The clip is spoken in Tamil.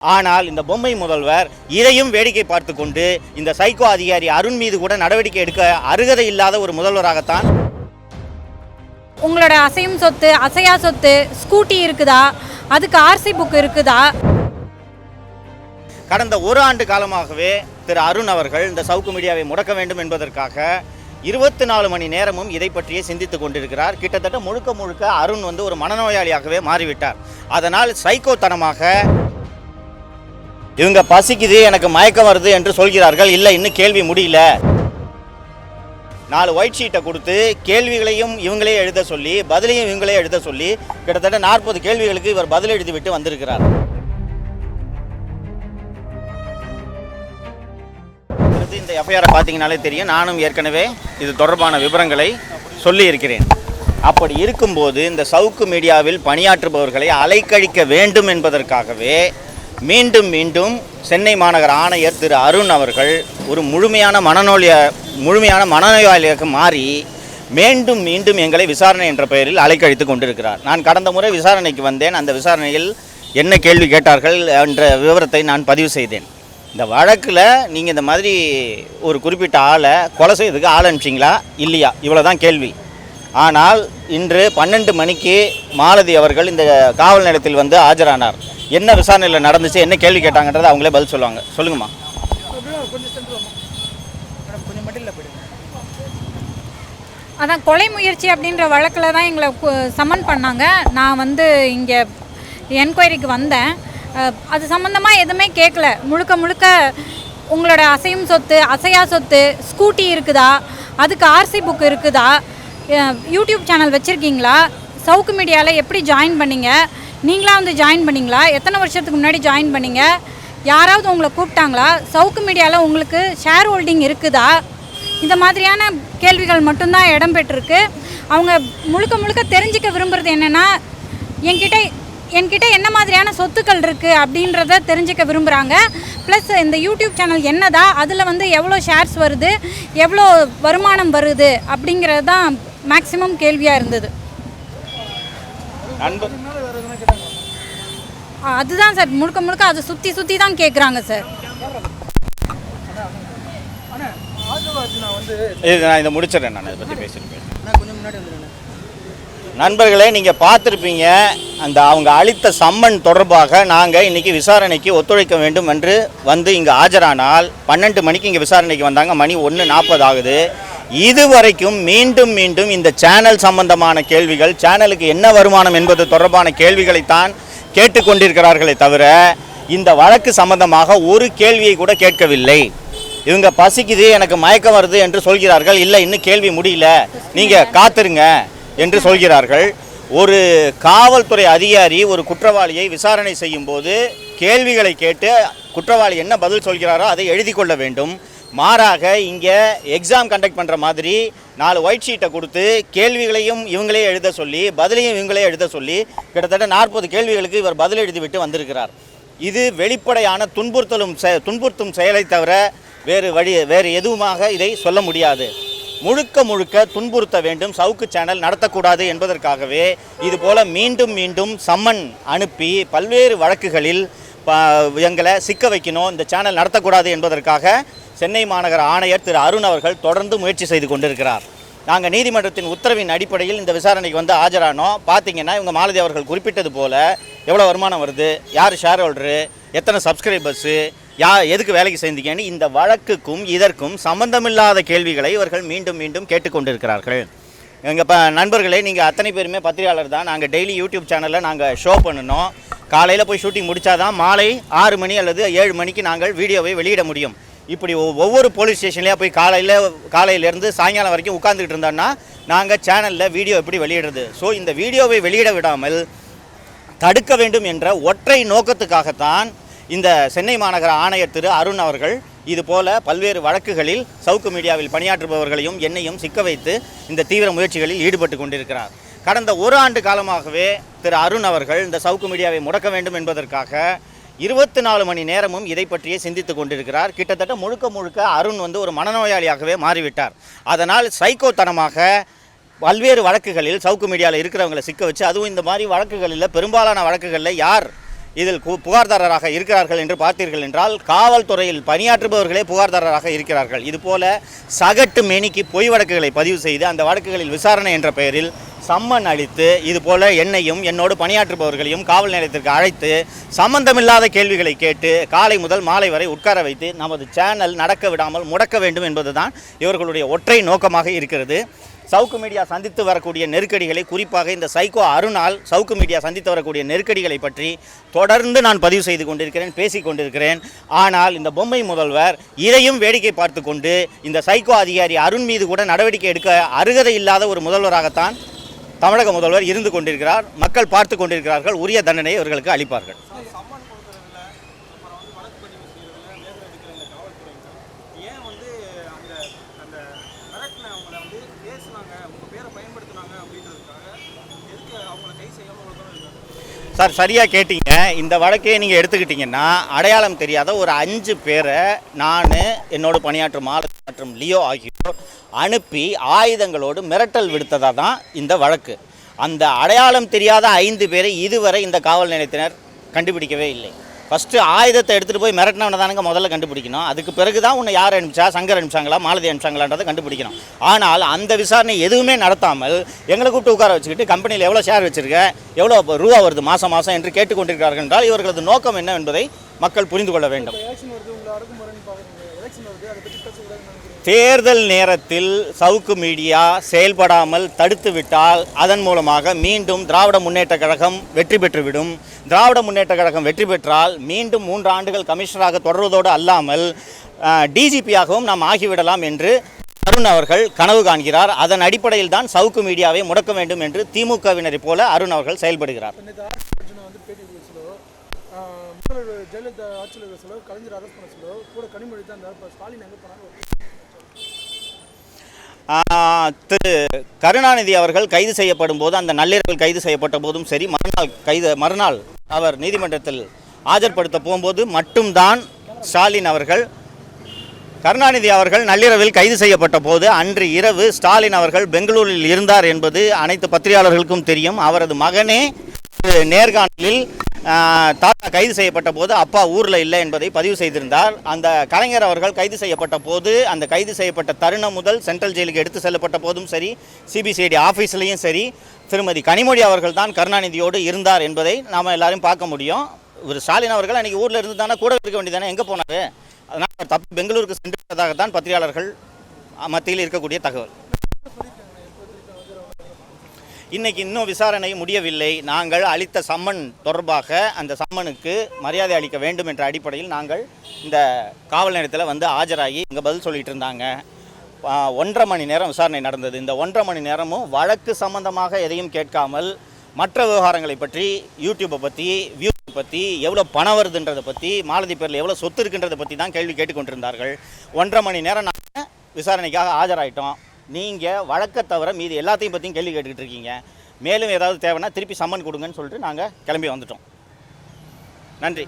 ஆனால் இந்த பொம்மை முதல்வர் இதையும் வேடிக்கை பார்த்து கொண்டு இந்த சைக்கோ அதிகாரி அருண் மீது கூட நடவடிக்கை எடுக்க அருகதை இல்லாத ஒரு முதல்வராகத்தான். உங்களோட அசையும் சொத்து, அசையா சொத்து, ஸ்கூட்டி இருக்குதா, அதுக்கு ஆர்சி புக் இருக்குதா? கடந்த ஒரு ஆண்டு காலமாகவே திரு அருண் அவர்கள் இந்த சவுக்கு மீடியாவை முடக்க வேண்டும் என்பதற்காக 24 மணி நேரமும் இதை பற்றியே சிந்தித்துக் கொண்டிருக்கிறார். கிட்டத்தட்ட முழுக்க அருண் ஒரு மனநோயாளியாகவே மாறிவிட்டார். அதனால் சைக்கோத்தனமாக இவங்க பசிக்குது, எனக்கு மயக்கம் வருது என்று சொல்கிறார்கள். இல்லை, இன்னும் கேள்வி முடியல. 4 ஒயிட் ஷீட்டை கொடுத்து கேள்விகளையும் இவங்களே எழுத சொல்லி பதிலையும் இவங்களே எழுத சொல்லி கிட்டத்தட்ட 40 கேள்விகளுக்கு இவர் பதில் எழுதிவிட்டு வந்திருக்கிறார். இந்த எஃப்ஐஆரை பார்த்தீங்கனாலே தெரியும். நானும் ஏற்கனவே இது தொடர்பான விவரங்களை சொல்லி இருக்கிறேன். அப்படி இருக்கும்போது இந்த சவுக்கு மீடியாவில் பணியாற்றுபவர்களை அலைக்கழிக்க வேண்டும் என்பதற்காகவே மீண்டும் சென்னை மாநகர ஆணையர் திரு அருண் அவர்கள் ஒரு முழுமையான மனநோயாளியாக மாறி மீண்டும் எங்களை விசாரணை என்ற பெயரில் அலைக்கழித்து கொண்டிருக்கிறார். நான் கடந்த முறை விசாரணைக்கு வந்தேன். அந்த விசாரணையில் என்ன கேள்வி கேட்டார்கள் என்ற விவரத்தை நான் பதிவு செய்தேன். இந்த வழக்கில் நீங்கள் இந்த மாதிரி ஒரு குறிப்பிட்ட ஆளை கொலை செய்யறதுக்கு ஆள் அனுப்பிச்சிங்களா இல்லையா, இவ்வளோ தான் கேள்வி. ஆனால் இன்று 12 மணிக்கு மாலதி அவர்கள் இந்த காவல் நிலையத்தில் ஆஜரானார். என்ன விசாரணையில் நடந்துச்சு, என்ன கேள்வி கேட்டாங்கன்றதை அவங்களே பதில் சொல்லுவாங்க. சொல்லுங்கம்மா. அதான் கொலை முயற்சி அப்படின்ற வழக்கில் தான் எங்களை சம்மன் பண்ணாங்க. நான் இங்கே என்கொயரிக்கு வந்தேன். அது சம்மந்தமாக எதுவுமே கேட்கல. முழுக்க உங்களோட அசையும் சொத்து, அசையா சொத்து, ஸ்கூட்டி இருக்குதா, அதுக்கு ஆர்சி புக் இருக்குதா, யூடியூப் சேனல் வச்சுருக்கீங்களா, சவுக்கு மீடியாவில் எப்படி ஜாயின் பண்ணீங்க, நீங்களாக ஜாயின் பண்ணிங்களா, எத்தனை வருஷத்துக்கு முன்னாடி ஜாயின் பண்ணீங்க, யாராவது உங்களை கூப்பிட்டாங்களா, சவுக்கு மீடியாவில் உங்களுக்கு ஷேர் ஹோல்டிங் இருக்குதா, இந்த மாதிரியான கேள்விகள் மட்டும்தான் இடம்பெற்றிருக்கு. அவங்க முழுக்க தெரிஞ்சிக்க விரும்புகிறது என்னென்னா, என்கிட்ட என்ன மாதிரியான சொத்துக்கள் இருக்குது அப்படின்றத தெரிஞ்சிக்க விரும்புகிறாங்க. ப்ளஸ் இந்த யூடியூப் சேனல் என்னதா, அதில் எவ்வளோ ஷேர்ஸ் வருது, எவ்வளோ வருமானம் வருது அப்படிங்கிறது தான் மேக்ஸிமம் கேள்வியாக இருந்தது. அதுதான் சார், முழுக்க அதை சுற்றி தான் கேட்குறாங்க சார். நான் இதை முடிச்சிடறேன். நான் இதை பற்றி பேசியிருக்கேன். நண்பர்களே, நீங்கள் பார்த்துருப்பீங்க, அவங்க அளித்த சம்மன் தொடர்பாக நாங்கள் இன்றைக்கி விசாரணைக்கு ஒத்துழைக்க வேண்டும் என்று இங்கே ஆஜரானால் 12 மணிக்கு இங்கே விசாரணைக்கு வந்தாங்க. மணி 1:40 ஆகுது. இதுவரைக்கும் மீண்டும் இந்த சேனல் சம்பந்தமான கேள்விகள், சேனலுக்கு என்ன வருமானம் என்பது தொடர்பான கேள்விகளைத்தான் கேட்டுக்கொண்டிருக்கிறார்களே தவிர இந்த வழக்கு சம்பந்தமாக ஒரு கேள்வியை கூட கேட்கவில்லை. இவங்க பசிக்குது, எனக்கு மயக்கம் வருது என்று சொல்கிறார்கள். இல்லை, இன்னும் கேள்வி முடியல, நீங்கள் காத்துருங்க என்று சொல்கிறார்கள். ஒரு காவல்துறை அதிகாரி ஒரு குற்றவாளியை விசாரணை செய்யும் போது கேள்விகளை கேட்டு குற்றவாளி என்ன பதில் சொல்கிறாரோ அதை எழுதி கொள்ள வேண்டும். மாறாக இங்கே எக்ஸாம் கண்டக்ட் பண்ணுற மாதிரி 4 ஒயிட் ஷீட்டை கொடுத்து கேள்விகளையும் இவங்களே எழுத சொல்லி பதிலையும் இவங்களே எழுத சொல்லி கிட்டத்தட்ட 40 கேள்விகளுக்கு இவர் பதில் எழுதிவிட்டு வந்திருக்கிறார். இது வெளிப்படையான துன்புறுத்தும் செயலை தவிர வேறு எதுவுமாக இதை சொல்ல முடியாது. முழுக்க துன்புறுத்த வேண்டும், சவுக்கு சேனல் நடத்தக்கூடாது என்பதற்காகவே இதுபோல் மீண்டும் சம்மன் அனுப்பி பல்வேறு வழக்குகளில் எங்களை சிக்க வைக்கணும், இந்த சேனல் நடத்தக்கூடாது என்பதற்காக சென்னை மாநகர ஆணையர் திரு அருண் அவர்கள் தொடர்ந்து முயற்சி செய்து கொண்டிருக்கிறார். நாங்கள் நீதிமன்றத்தின் உத்தரவின் அடிப்படையில் இந்த விசாரணைக்கு ஆஜரானோம். பார்த்தீங்கன்னா இவங்க மாலதி அவர்கள் குறிப்பிட்டது போல் எவ்வளோ வருமானம் வருது, யார் ஷேர் ஹோல்டரு, எத்தனை சப்ஸ்கிரைபர்ஸு, எதுக்கு வேலைக்கு சேர்ந்தீங்கன்னு இந்த வழக்குக்கும் இதற்கும் சம்பந்தமில்லாத கேள்விகளை இவர்கள் மீண்டும் கேட்டுக்கொண்டிருக்கிறார்கள். எங்கள் நண்பர்களே, நீங்கள் அத்தனை பேருமே பத்திரிகையாளர் தான். நாங்கள் டெய்லி யூடியூப் சேனலில் நாங்கள் ஷோ பண்ணணும். காலையில் போய் ஷூட்டிங் முடித்தாதான் மாலை 6 மணி அல்லது 7 மணிக்கு நாங்கள் வீடியோவை வெளியிட முடியும். இப்படி ஒவ்வொரு போலீஸ் ஸ்டேஷன்லேயே போய் காலையிலேருந்து சாயங்காலம் வரைக்கும் உட்காந்துக்கிட்டு இருந்தோன்னா நாங்கள் சேனலில் வீடியோ எப்படி வெளியிடுறது? ஸோ இந்த வீடியோவை வெளியிட விடாமல் தடுக்க வேண்டும் என்ற ஒற்றை நோக்கத்துக்காகத்தான் இந்த சென்னை மாநகர ஆணையர் திரு அருண் அவர்கள் இதுபோல் பல்வேறு வழக்குகளில் சவுக்கு மீடியாவில் பணியாற்றுபவர்களையும் என்னையும் சிக்க வைத்து இந்த தீவிர முயற்சிகளில் ஈடுபட்டு கொண்டிருக்கிறார். கடந்த ஒரு ஆண்டு காலமாகவே திரு அருண் அவர்கள் இந்த சவுக்கு மீடியாவை முடக்க வேண்டும் என்பதற்காக 24 மணி நேரமும் இதை பற்றியே சிந்தித்துக் கொண்டிருக்கிறார். கிட்டத்தட்ட முழுக்க அருண் ஒரு மனநோயாளியாகவே மாறிவிட்டார். அதனால் சைக்கோத்தனமாக பல்வேறு வழக்குகளில் சவுக்கு மீடியாவில் இருக்கிறவங்களை சிக்க வச்சு, அதுவும் இந்த மாதிரி வழக்குகளில் பெரும்பாலான வழக்குகளில் யார் இதில் புகார்தாரராக இருக்கிறார்கள் என்று பார்த்தீர்கள் என்றால் காவல்துறையில் பணியாற்றுபவர்களே புகார்தாரராக இருக்கிறார்கள். இதுபோல சகட்டு மேனிக்கு பொய் வழக்குகளை பதிவு செய்து அந்த வழக்குகளில் விசாரணை என்ற பெயரில் சம்மன் அளித்து இதுபோல என்னையும் என்னோடு பணியாற்றுபவர்களையும் காவல் நிலையத்திற்கு அழைத்து சம்பந்தமில்லாத கேள்விகளை கேட்டு காலை முதல் மாலை வரை உட்கார வைத்து நமது சேனல் நடக்க விடாமல் முடக்க வேண்டும் என்பதுதான் இவர்களுடைய ஒற்றை நோக்கமாக இருக்கிறது. சவுக்கு மீடியா சந்தித்து வரக்கூடிய நெருக்கடிகளை, குறிப்பாக இந்த சைக்கோ அருணால் சவுக்கு மீடியா சந்தித்து வரக்கூடிய நெருக்கடிகளை பற்றி தொடர்ந்து நான் பதிவு செய்து கொண்டிருக்கிறேன், பேசி கொண்டிருக்கிறேன். ஆனால் இந்த பொம்மை முதல்வர் இதையும் வேடிக்கை பார்த்து கொண்டு இந்த சைக்கோ அதிகாரி அருண் மீது கூட நடவடிக்கை எடுக்க அருகதை இல்லாத ஒரு முதல்வராகத்தான் தமிழக முதல்வர் இருந்து கொண்டிருக்கிறார். மக்கள் பார்த்து கொண்டிருக்கிறார்கள். உரிய தண்டனையை இவர்களுக்கு அளிப்பார்கள். சார், சரியாக கேட்டீங்க. இந்த வழக்கையே நீங்கள் எடுத்துக்கிட்டிங்கன்னா அடையாளம் தெரியாத ஒரு 5 பேரை நான், என்னோட பணியாற்றும் மாலை மற்றும் லியோ ஆகியோர் அனுப்பி ஆயுதங்களோடு மிரட்டல் விடுத்ததாக தான் இந்த வழக்கு. அந்த அடையாளம் தெரியாத 5 பேரை இதுவரை இந்த காவல் நிலையத்தினர் கண்டுபிடிக்கவே இல்லை. ஃபஸ்ட்டு ஆயுதத்தை எடுத்துகிட்டு போய் மிரட்டினவனை தானுங்க முதல்ல கண்டுபிடிக்கணும். அதுக்கு பிறகு தான் உன்னை யார் அனுப்பிச்சா, சங்கர் அனுப்பிச்சாங்களா, மாலதி அனுப்பிச்சாங்களான்றதை கண்டுபிடிக்கணும். ஆனால் அந்த விசாரணை எதுவுமே நடத்தாமல் எங்களை கூப்பிட்டு உட்கார வச்சுக்கிட்டு கம்பெனியில் எவ்வளோ ஷேர் வச்சுருக்க, எவ்வளோ ரூபா வருது மாதம் மாதம் என்று கேட்டுக்கொண்டிருக்கிறார்கள் என்றால் இவர்களது நோக்கம் என்ன என்பதை மக்கள் புரிந்து கொள்ள வேண்டும். தேர்தல் நேரத்தில் சவுக்கு மீடியா செயல்படாமல் தடுத்து விட்டால் அதன் மூலமாக மீண்டும் திராவிட முன்னேற்ற கழகம் வெற்றி பெற்றுவிடும். திராவிட முன்னேற்ற கழகம் வெற்றி பெற்றால் மீண்டும் 3 ஆண்டுகள் கமிஷனராக தொடர்வதோடு அல்லாமல் டிஜிபியாகவும் நாம் ஆகிவிடலாம் என்று அருண் அவர்கள் கனவு காண்கிறார். அதன் அடிப்படையில் தான் சவுக்கு மீடியாவை முடக்க வேண்டும் என்று திமுகவினரை போல அருண் அவர்கள் செயல்படுகிறார். ஜெயலலிதா ஆட்சியில் கலைஞர் அரசு பண்ண சொல்ல கூட கனிமொழி தான் ஸ்டாலின் எங்கே போனாலும் திரு கருணாநிதி அவர்கள் கைது செய்யப்படும் போது, அந்த நள்ளிரவில் கைது செய்யப்பட்ட போதும் சரி, மறுநாள் அவர் நீதிமன்றத்தில் ஆஜர்படுத்த போகும்போது மட்டும்தான் ஸ்டாலின் அவர்கள், கருணாநிதி அவர்கள் நள்ளிரவில் கைது செய்யப்பட்ட போது அன்று இரவு ஸ்டாலின் அவர்கள் பெங்களூரில் இருந்தார் என்பது அனைத்து பத்திரிகையாளர்களுக்கும் தெரியும். அவரது மகனே நேர்காணலில் தாத்தா கைது செய்யப்பட்ட போது அப்பா ஊரில் இல்லை என்பதை பதிவு செய்திருந்தார். அந்த கலைஞர் அவர்கள் கைது செய்யப்பட்ட போது, அந்த கைது செய்யப்பட்ட தருணம் முதல் சென்ட்ரல் ஜெயிலுக்கு எடுத்து செல்லப்பட்ட போதும் சரி, சிபிசிஐடி ஆஃபீஸ்லேயும் சரி, திருமதி கனிமொழி அவர்கள் தான் கருணாநிதியோடு இருந்தார் என்பதை நாம் எல்லாரும் பார்க்க முடியும். ஒரு ஸ்டாலின் அவர்கள் அன்றைக்கி ஊரில் இருந்து தானே கூட இருக்க வேண்டியதானே, எங்கே போனார்? அதனால் தப்பு பெங்களூருக்கு சென்றிருப்பதாகத்தான் பத்திரிகையாளர்கள் மத்தியில் இருக்கக்கூடிய தகவல். இன்றைக்கி இன்னும் விசாரணை முடியவில்லை. நாங்கள் அளித்த சம்மன் தொடர்பாக அந்த சம்மனுக்கு மரியாதை அளிக்க வேண்டும் என்ற அடிப்படையில் நாங்கள் இந்த காவல் நிலையத்தில் வந்து ஆஜராகி இங்கே பதில் சொல்லிகிட்டு இருந்தாங்க. 1.5 மணி நேரம் விசாரணை நடந்தது. இந்த 1.5 மணி நேரமும் வழக்கு சம்பந்தமாக எதையும் கேட்காமல் மற்ற விவகாரங்களை பற்றி, யூடியூப்பை பற்றி, வியூஸை பற்றி, எவ்வளோ பணம் வருதுன்றதை பற்றி, மாலதி பேரில் எவ்வளோ சொத்து இருக்குன்றதை பற்றி தான் கேள்வி கேட்டுக்கொண்டிருந்தார்கள். 1.5 மணி நேரம் நாங்கள் விசாரணைக்காக ஆஜராயிட்டோம். நீங்கள் வழக்கை தவிர மீதி எல்லாத்தையும் பற்றியும் கேள்வி கேட்டுக்கிட்டு இருக்கீங்க. மேலும் ஏதாவது தேவைன்னா திருப்பி சம்மன் கொடுங்கன்னு சொல்லிட்டு நாங்கள் கிளம்பி வந்துட்டோம். நன்றி.